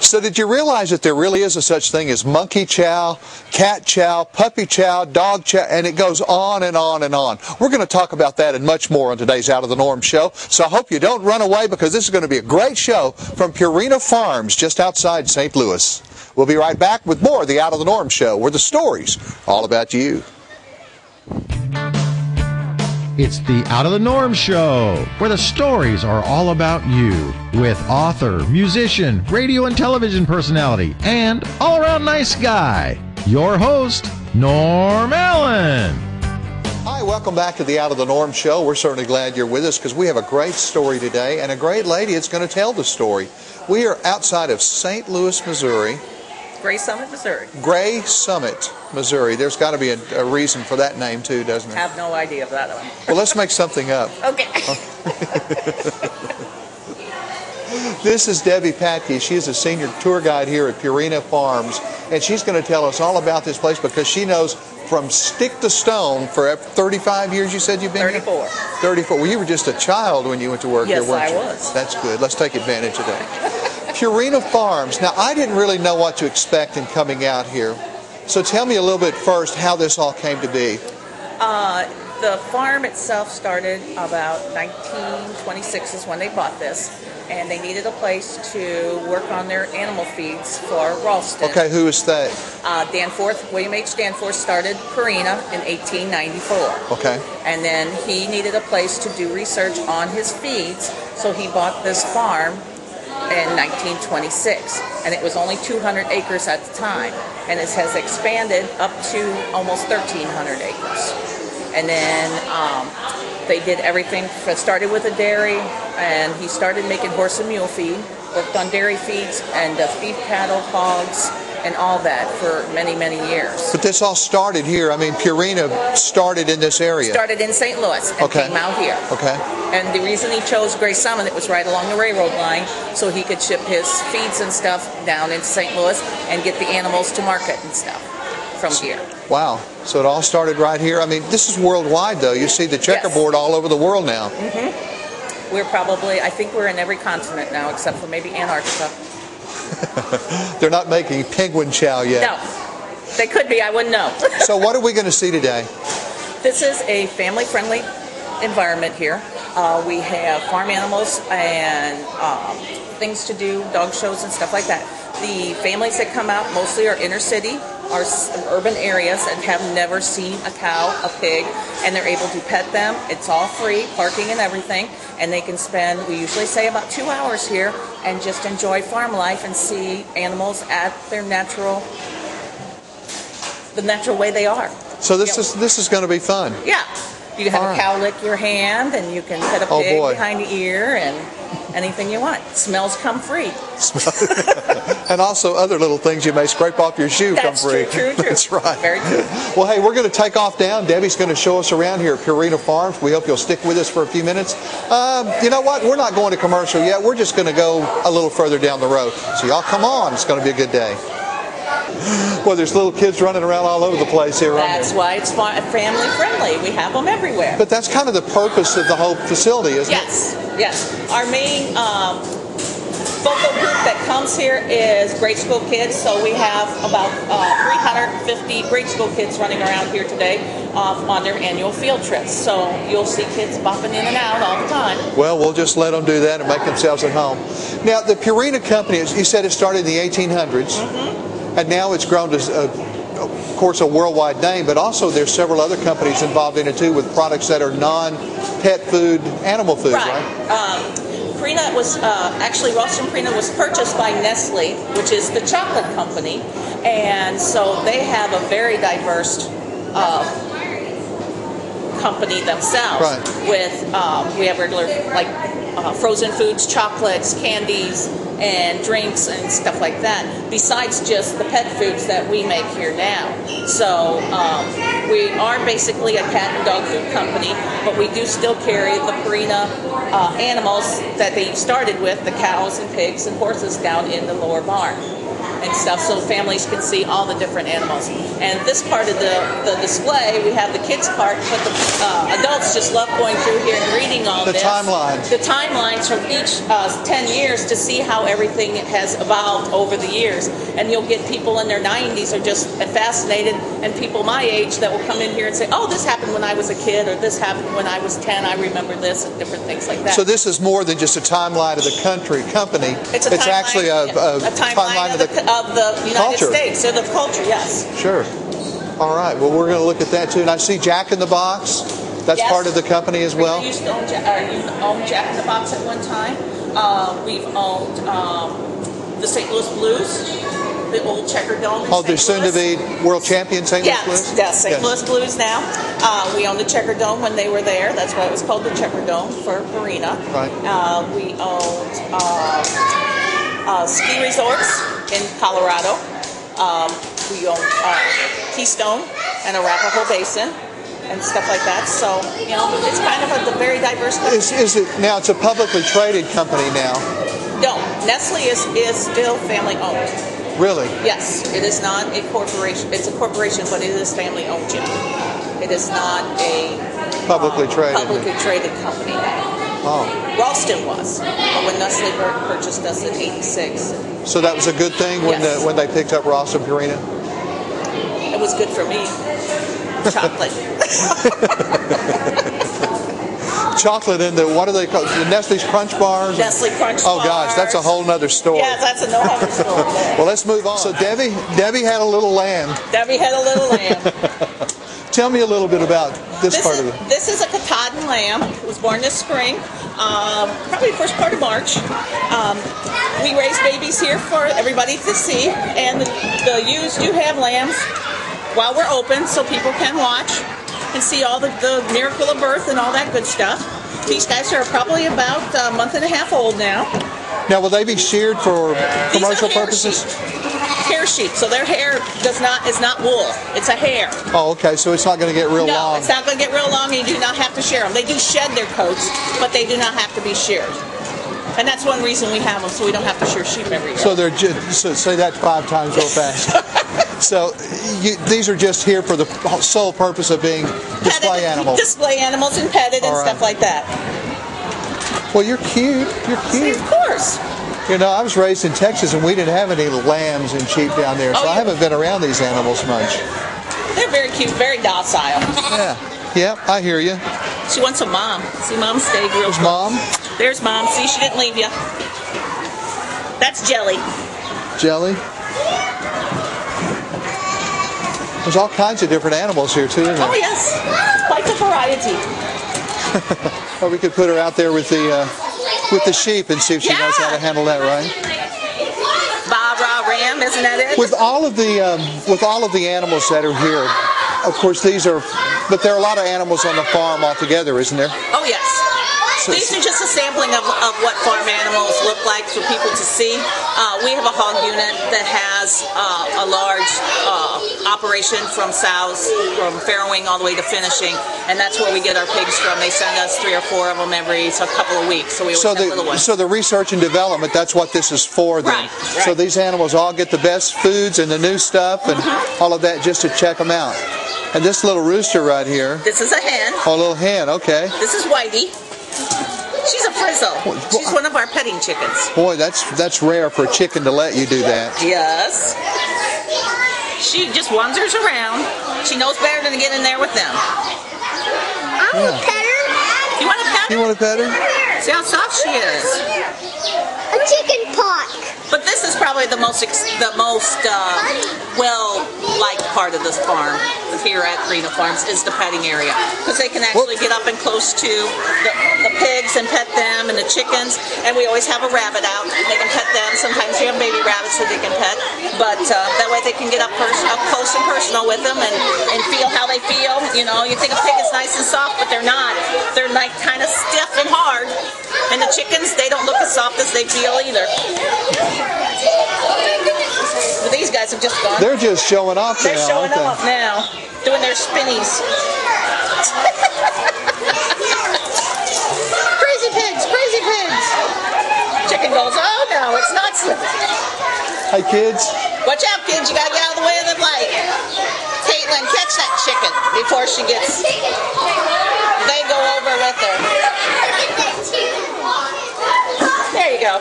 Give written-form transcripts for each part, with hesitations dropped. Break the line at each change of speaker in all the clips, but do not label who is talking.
So did you realize that there really is a such thing as monkey chow, cat chow, puppy chow, dog chow, and it goes on and on and on. We're going to talk about that and much more on today's Out of the Norm show. So I hope you don't run away, because this is going to be a great show from Purina Farms just outside St. Louis. We'll be right back with more of the Out of the Norm show, where the stories are all about you.
It's the Out of the Norm show, where the stories are all about you, with author, musician, radio and television personality, and all-around nice guy, your host, Norm Allen.
Hi, welcome back to the Out of the Norm show. We're certainly glad you're with us, because we have a great story today, and a great lady that's going to tell the story. We are outside of St. Louis, Missouri.
Gray Summit, Missouri.
Gray Summit, Missouri. There's got to be a reason for that name, too, doesn't there?
I have no idea of that one.
Well, let's make something up.
Okay.
This is Debbie Patke. She's a senior tour guide here at Purina Farms, and she's going to tell us all about this place, because she knows from stick to stone for 35 years, you said you've been
34.
here? 34. Well, you were just a child when you went to work
yes,
here, weren't you?
Yes, I was.
That's good. Let's take advantage of that. Purina Farms. Now, I didn't really know what to expect in coming out here. So tell me a little bit first how this all came to be.
The farm itself started about 1926 is when they bought this, and they needed a place to work on their animal feeds for Ralston.
Okay, who is that?
Danforth, William H. Danforth started Purina in 1894.
Okay.
And then he needed a place to do research on his feeds, so he bought this farm in 1926, and it was only 200 acres at the time, and it has expanded up to almost 1,300 acres. And then they did everything. Started with a dairy, and he started making horse and mule feed, worked on dairy feeds and beef cattle, hogs, and all that for many, many years.
But this all started here. I mean, Purina started in this area.
Started in St. Louis and
okay.
came out here.
Okay.
And the reason he chose Gray Summit, it was right along the railroad line, so he could ship his feeds and stuff down into St. Louis and get the animals to market and stuff from here.
Wow. So it all started right here. I mean, this is worldwide, though. You see the checkerboard
yes.
all over the world now.
Mm-hmm. We're probably, I think we're in every continent now, except for maybe Antarctica.
They're not making penguin chow yet.
No. They could be. I wouldn't know.
So what are we going to see today? This
is a family-friendly environment here. We have farm animals and things to do, dog shows and stuff like that. The families that come out mostly are inner city, are urban areas, and have never seen a cow, a pig, and they're able to pet them. It's all free, parking and everything, and they can spend, we usually say, about 2 hours here and just enjoy farm life and see animals at their the natural way they are.
So this is going to be fun.
Yeah. You can have a cow lick your hand, and you can pet a pig behind the ear, and anything you want. Smells come free.
And also other little things you may scrape off your shoe come free.
True.
That's right.
Very true.
Well, hey, we're going to take off down. Debbie's going to show us around here at Purina Farms. We hope you'll stick with us for a few minutes. You know what? We're not going to commercial yet. We're just going to go a little further down the road. So y'all come on. It's going to be a good day. Well, there's little kids running around all over the place here.
That's why it's family friendly. We have them everywhere.
But that's kind of the purpose of the whole facility, isn't it?
Yes. Our main focal group that comes here is grade school kids. So we have about 350 grade school kids running around here today on their annual field trips. So you'll see kids bopping in and out all the time.
Well, we'll just let them do that and make themselves at home. Now, the Purina company, you said it started in the 1800s.
Mm-hmm.
And now it's grown to, of course, a worldwide name, but also there's several other companies involved in it too, with products that are non-pet food, animal food, right?
Purina was, actually Ralston Purina was purchased by Nestle, which is the chocolate company, and so they have a very diverse company themselves.
Right.
With, we have regular, like frozen foods, chocolates, candies, and drinks and stuff like that, besides just the pet foods that we make here now. So we are basically a cat and dog food company, but we do still carry the Purina animals that they started with, the cows and pigs and horses, down in the lower barn. and stuff, so families can see all the different animals. And this part of the display, we have the kids part, but the adults just love going through here and reading all this. The timelines from each 10 years to see how everything has evolved over the years. And you'll get people in their 90s are just fascinated, and people my age that will come in here and say, oh, this happened when I was a kid, or this happened when I was 10, I remember this, and different things like that.
So this is more than just a timeline of the company. It's actually a timeline of the
United States, or the culture, yes.
Sure. All right, well, we're going to look at that too. And I see Jack in the Box. That's part of the company as well?
We used to own Jack in the Box at one time. We've owned the St. Louis Blues, the old Checker Dome.
Oh, they're soon to be world champion St. Louis Blues?
Yes, St. Louis Blues now. We owned the Checker Dome when they were there. That's why it was called the Checker Dome for Purina.
Right.
We owned ski resorts in Colorado. We owned Keystone and Arapahoe Basin and stuff like that. So, it's kind of a very diverse company.
Is it now? It's a publicly traded company now.
No, Nestle is still family owned.
Really?
Yes, it is not a corporation. It's a corporation, but it is family owned, Jim. It is not a publicly traded company now.
Oh.
Ralston was, but when Nestle purchased us in '86.
So that was a good thing when they picked up Ralston Purina?
It was good for me. Chocolate.
Chocolate in the, what are they called? The Nestle's Crunch Bars?
Nestle Crunch Bars.
Oh gosh, that's a whole nother story.
Yeah, that's a whole other story.
Well, let's move on. So Debbie had a little lamb.
Debbie had a little lamb.
Tell me a little bit about this part of it.
This is a Katahdin lamb. It was born this spring, probably the first part of March. We raise babies here for everybody to see, and the ewes do have lambs while we're open, so people can watch and see all the miracle of birth and all that good stuff. These guys are probably about a month and a half old now.
Now, will they be sheared for commercial purposes?
Hair sheep, so their hair is not wool. It's a hair.
Oh, okay. So it's not going to get real long.
No, it's not going to get real long, and you do not have to shear them. They do shed their coats, but they do not have to be sheared. And that's one reason we have them, so we don't have to shear sheep every year.
So they're say that 5 times real fast. So these are just here for the sole purpose of being display animals.
Display animals and petted and stuff like that.
Well, you're cute. You're cute.
Of course.
I was raised in Texas, and we didn't have any lambs and sheep down there, so I haven't been around these animals much.
They're very cute, very docile.
Yeah. Yep, I hear you.
She wants a mom. See, Mom stayed real close.
Mom?
There's Mom. See, she didn't leave you. That's Jelly.
Jelly? There's all kinds of different animals here, too, isn't there?
Oh, yes. Quite the variety.
Well, we could put her out there with the sheep and see if she knows how to handle that, right?
Ba-ra ram, isn't that it?
With all of the animals that are here, of course, but there are a lot of animals on the farm altogether, isn't there?
Oh, yes. These are just a sampling of what farm animals look like for people to see. We have a hog unit that has a large operation from sows, from farrowing all the way to finishing, and that's where we get our pigs from. They send us 3 or 4 of them every couple of weeks, so we always have little ones.
So the research and development, that's what this is for then. Right. So these animals all get the best foods and the new stuff and all of that just to check them out. And this little rooster right here.
This is a hen.
Oh, a little hen, okay.
This is Whitey. She's a frizzle. She's one of our petting chickens.
Boy, that's rare for a chicken to let you do that.
Yes. She just wanders around. She knows better than to get in there with them.
I want to pet her.
You want to pet her?
You want to pet her?
See how soft she is.
A chicken pot.
But this is probably the most well-liked part of this farm here at Purina Farms is the petting area, because they can actually get up and close to the pigs and pet them, and the chickens, and we always have a rabbit out. They can pet them. Sometimes we have baby rabbits that they can pet, but that way they can get up close and personal with them and feel how they feel. You think a pig is nice and soft, but they're not. They're like kind of stiff and hard, and the chickens, they don't look as soft as they feel either. But these guys have just gone.
They're just showing off now.
They're showing off now, doing their spinnies. Crazy pigs, crazy pigs. Chicken goes, oh no, it's not slipping.
Hey, kids.
Watch out, kids. You got to get out of the way of the light. Caitlin, catch that chicken before she gets... They go over with her. There you go.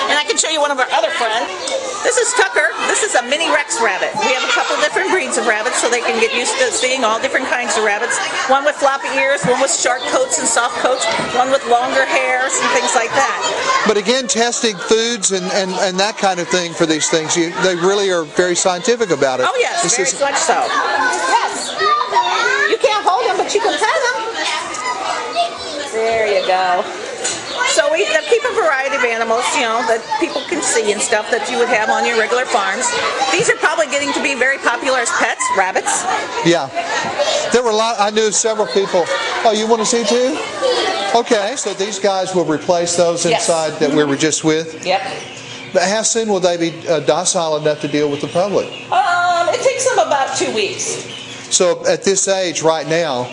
And I can show you one of our other friends. This is Tucker. This is a mini Rex rabbit. We have a couple different breeds of rabbits so they can get used to seeing all different kinds of rabbits. One with floppy ears, one with short coats and soft coats, one with longer hairs and things like that.
But again, testing foods and that kind of thing for these things, they really are very scientific about it.
Oh yes, very much so. Yes. You can't hold them, but you can pet them. There you go. So we keep a variety of animals, you know, that people can see and stuff that you would have on your regular farms. These are probably getting to be very popular as pets, rabbits.
Yeah. There were a lot, I knew several people. Oh, you want to see too? Okay, so these guys will replace those inside that we were just with?
Yep.
But how soon will they be docile enough to deal with the public?
It takes them about 2 weeks.
So at this age right now,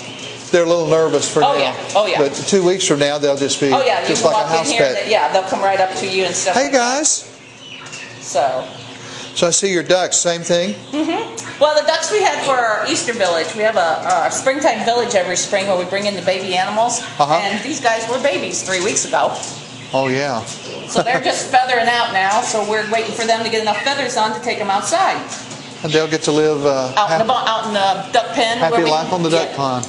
they're a little nervous for now.
Oh yeah.
But 2 weeks from now, they'll just be just like a house pet.
They'll come right up to you and stuff.
Hey guys.
So
I see your ducks. Same thing.
Well, the ducks we had for our Easter village. We have a springtime village every spring where we bring in the baby animals. And these guys were babies 3 weeks ago.
Oh yeah.
So they're just feathering out now. So we're waiting for them to get enough feathers on to take them outside.
And they'll get to live
out in the duck pen.
Happy life on the duck pond.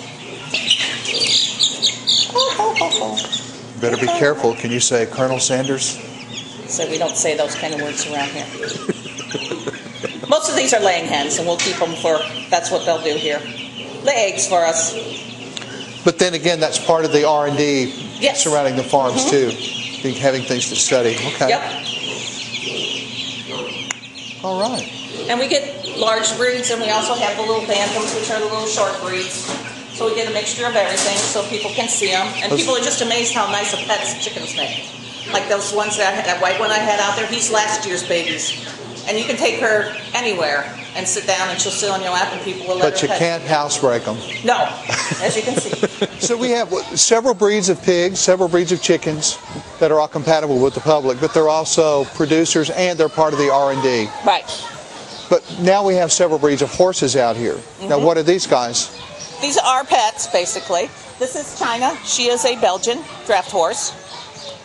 Better be careful. Can you say Colonel Sanders?
So we don't say those kind of words around here. Most of these are laying hens, and we'll keep them for, that's what they'll do here. Lay eggs for us.
But then again, that's part of the R&D surrounding the farms too. Having things to study. Okay.
Yep.
All right.
And we get large breeds, and we also have the little bantams, which are the little short breeds. So we get a mixture of everything so people can see them. And people are just amazed how nice a pets chickens make. Like those ones that white one I had out there, he's last year's babies. And you can take her anywhere and sit down and she'll sit on your lap and people will let her
But you can't housebreak them.
No, as you can see.
So we have several breeds of pigs, several breeds of chickens that are all compatible with the public, but they're also producers and they're part of the R&D.
Right.
But now we have several breeds of horses out here. Now what are these guys?
These are our pets, basically. This is China. She is a Belgian draft horse.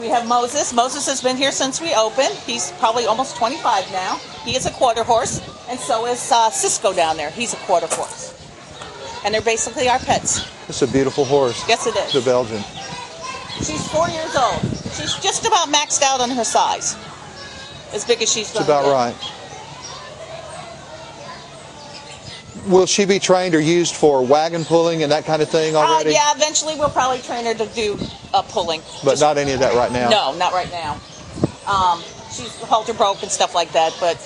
We have Moses. Moses has been here since we opened. He's probably almost 25 now. He is a quarter horse, and so is Cisco down there. He's a quarter horse. And they're basically our pets.
It's a beautiful horse.
Yes, it is.
The Belgian.
She's 4 years old. She's just about maxed out on her size. As big as she's going to get.
That's about right. Will she be trained or used for wagon pulling and that kind of thing already?
Yeah, eventually we'll probably train her to do pulling.
But not any of that right now?
No, not right now. She's halter broke and stuff like that, but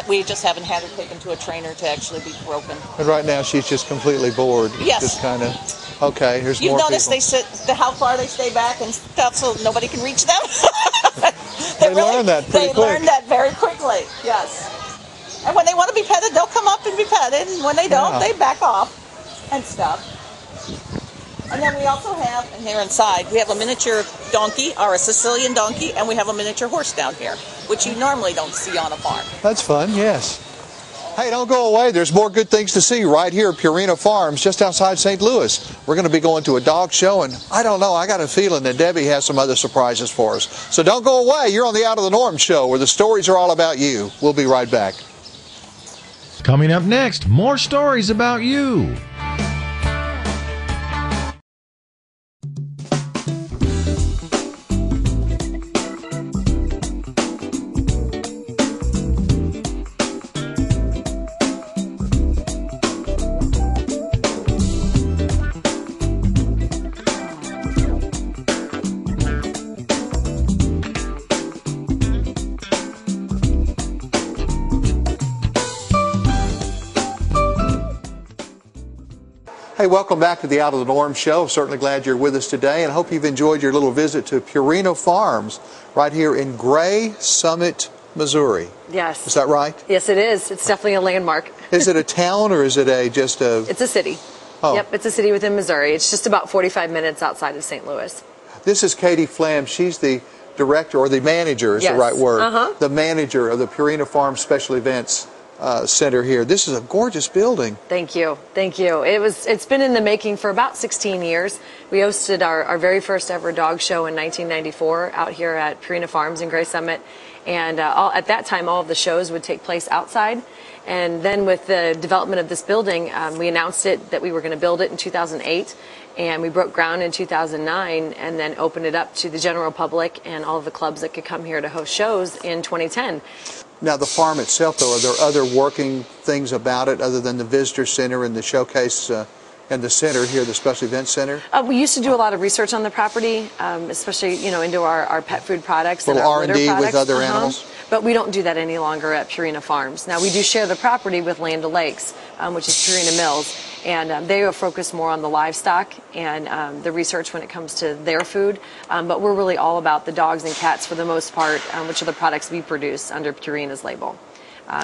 we just haven't had her taken to a trainer to actually be broken.
And right now she's just completely bored.
Yes.
Just kind of, okay, here's more people.
You notice they how far they stay back and stuff so nobody can reach them?
They learn that pretty quick.
They learn that very quickly, yes. And when they want to be petted, they'll come up and be petted. And when they don't, they back off and stuff. And then we also have, and here inside, we have a miniature donkey, or a Sicilian donkey, and we have a miniature horse down here, which you normally don't see on a farm.
That's fun, yes. Hey, don't go away. There's more good things to see right here at Purina Farms, just outside St. Louis. We're going to be going to a dog show, and I don't know, I got a feeling that Debbie has some other surprises for us. So don't go away. You're on the Out of the Norm show, where the stories are all about you. We'll be right back.
Coming up next, more stories about you.
Hey, welcome back to the Out of the Norm show. Certainly glad you're with us today, and hope you've enjoyed your little visit to Purina Farms right here in Gray Summit, Missouri.
Yes.
Is that right?
Yes, it is. It's definitely a landmark.
Is it a town or is it just a...
It's a city.
Oh.
Yep, it's a city within Missouri. It's just about 45 minutes outside of St. Louis.
This is Katy Flamm. She's the director, or the manager is
Yes.
the right word, the manager of the Purina Farms Special Events Center here. This is a gorgeous building.
Thank you. Thank you. It's been in the making for about 16 years. We hosted our very first ever dog show in 1994 out here at Purina Farms in Gray Summit. And at that time, all of the shows would take place outside. And then with the development of this building, we announced that we were going to build it in 2008. And we broke ground in 2009 and then opened it up to the general public and all of the clubs that could come here to host shows in 2010.
Now, the farm itself, though, are there other working things about it other than the visitor center and the showcase and the center here, the Special Events Center?
We used to do a lot of research on the property, especially into our pet food products.
Little
and our litter
R&D with
products.
other animals?
But we don't do that any longer at Purina Farms. Now, we do share the property with Land O'Lakes, which is Purina Mills, and they are focused more on the livestock and the research when it comes to their food. But we're really all about the dogs and cats for the most part, which are the products we produce under Purina's label.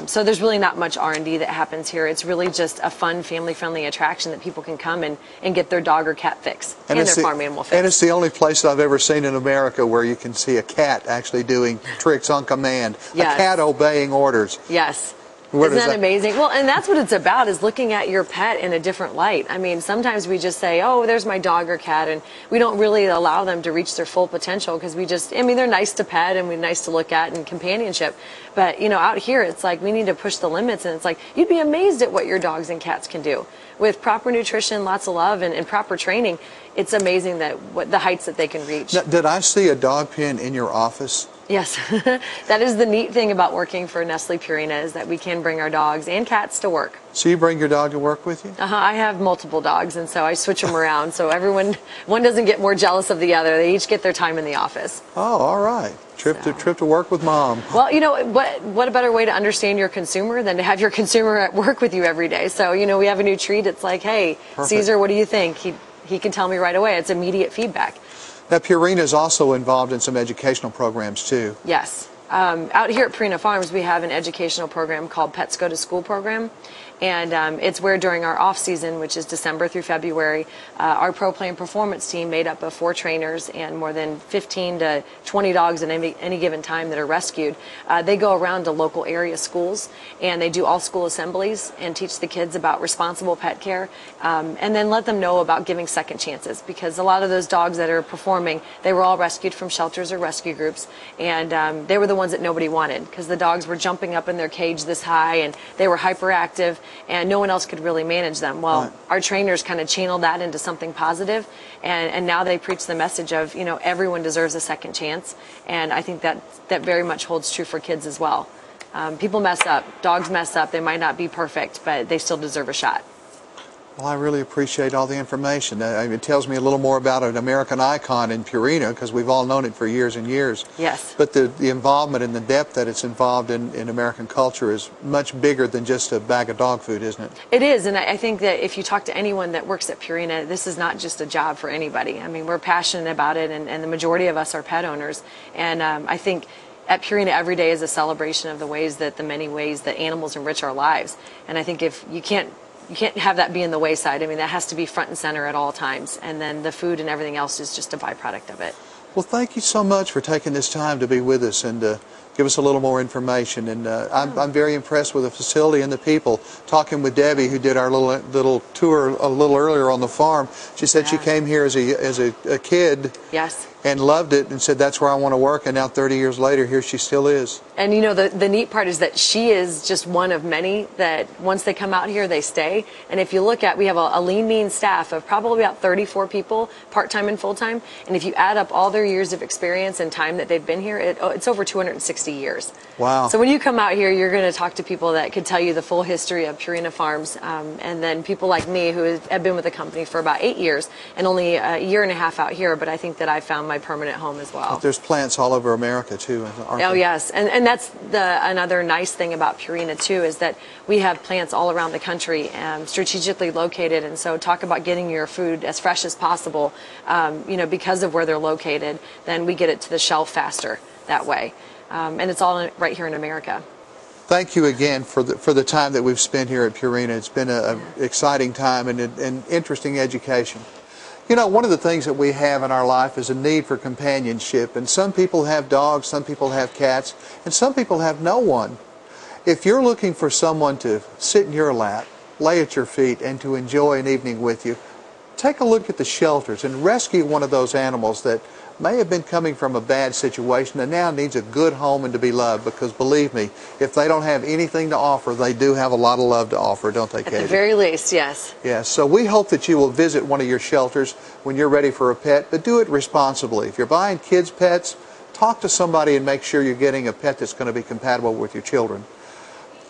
So there's really not much R&D that happens here. It's really just a fun, family-friendly attraction that people can come and get their dog or cat fix and their farm animal fix.
And it's the only place I've ever seen in America where you can see a cat actually doing tricks on command.
Yes.
A cat obeying orders.
Yes.
What
Isn't that amazing? Well, and that's what it's about, is looking at your pet in a different light. I mean, sometimes we just say, oh, there's my dog or cat, and we don't really allow them to reach their full potential because they're nice to pet and we're nice to look at and companionship. But, out here, it's like we need to push the limits, and it's like you'd be amazed at what your dogs and cats can do. With proper nutrition, lots of love, and proper training, it's amazing the heights that they can reach.
Now, did I see a dog pen in your office?
Yes, that is the neat thing about working for Nestle Purina, is that we can bring our dogs and cats to work.
So you bring your dog to work with you?
I have multiple dogs, and so I switch them around so one doesn't get more jealous of the other. They each get their time in the office.
Oh, all right. Trip to work with Mom.
Well, what a better way to understand your consumer than to have your consumer at work with you every day. So, we have a new treat. It's like, hey,
Perfect.
Caesar, what do you think? He can tell me right away. It's immediate feedback.
Now, Purina is also involved in some educational programs, too.
Yes. Out here at Purina Farms, we have an educational program called Pets Go to School program. And it's where during our off season, which is December through February, our Pro Play and Performance team, made up of 4 trainers and more than 15 to 20 dogs at any given time that are rescued, they go around to local area schools and they do all school assemblies and teach the kids about responsible pet care, and then let them know about giving second chances, because a lot of those dogs that are performing, they were all rescued from shelters or rescue groups, and they were the ones that nobody wanted because the dogs were jumping up in their cage this high and they were hyperactive, and no one else could really manage them. Well,
right.
Our trainers kind of channeled that into something positive, and now they preach the message of, everyone deserves a second chance, and I think that very much holds true for kids as well. People mess up. Dogs mess up. They might not be perfect, but they still deserve a shot.
Well, I really appreciate all the information. It tells me a little more about an American icon in Purina, because we've all known it for years and years.
Yes.
But the involvement and the depth that it's involved in American culture is much bigger than just a bag of dog food, isn't it?
It is, and I think that if you talk to anyone that works at Purina, this is not just a job for anybody. I mean, we're passionate about it, and the majority of us are pet owners. And I think at Purina, every day is a celebration of the many ways that animals enrich our lives. And I think if you can't have that be in the wayside. I mean, that has to be front and center at all times. And then the food and everything else is just a byproduct of it.
Well, thank you so much for taking this time to be with us and give us a little more information. And I'm very impressed with the facility and the people. Talking with Debbie, who did our little tour a little earlier on the farm, she said she came here as a kid.
Yes.
And loved it and said, that's where I want to work. And now 30 years later, here she still is.
And the neat part is that she is just one of many that once they come out here, they stay. And if you look at, we have a lean, mean staff of probably about 34 people, part-time and full-time. And if you add up all their years of experience and time that they've been here, it's over 260 years.
Wow.
So when you come out here, you're going to talk to people that could tell you the full history of Purina Farms. And then people like me who have been with the company for about 8 years and only a year and a half out here. But I think that I found my permanent home as well.
But there's plants all over America too, aren't there?
Oh yes, and that's another nice thing about Purina too, is that we have plants all around the country, strategically located, and so talk about getting your food as fresh as possible. Because of where they're located, then we get it to the shelf faster that way, and it's all right here in America.
Thank you again for the time that we've spent here at Purina. It's been an exciting time and an interesting education. You know, one of the things that we have in our life is a need for companionship, and some people have dogs, some people have cats, and some people have no one. If you're looking for someone to sit in your lap, lay at your feet, and to enjoy an evening with you, take a look at the shelters and rescue one of those animals that may have been coming from a bad situation and now needs a good home and to be loved, because believe me, if they don't have anything to offer, they do have a lot of love to offer, don't they, Katie?
At the very least, yes.
Yes, so we hope that you will visit one of your shelters when you're ready for a pet, but do it responsibly. If you're buying kids' pets, talk to somebody and make sure you're getting a pet that's going to be compatible with your children.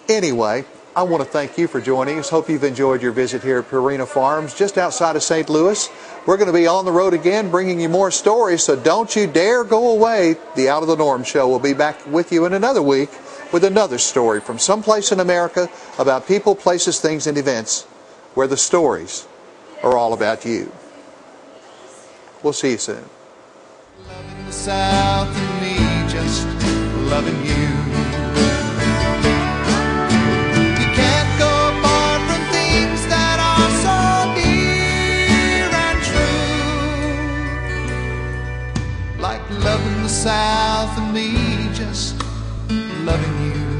Anyway, I want to thank you for joining us. Hope you've enjoyed your visit here at Purina Farms, just outside of St. Louis. We're going to be on the road again, bringing you more stories, so don't you dare go away. The Out of the Norm Show will be back with you in another week with another story from someplace in America about people, places, things, and events where the stories are all about you. We'll see you soon.
Loving the South and me, just loving you. Loving the South and me, just loving you.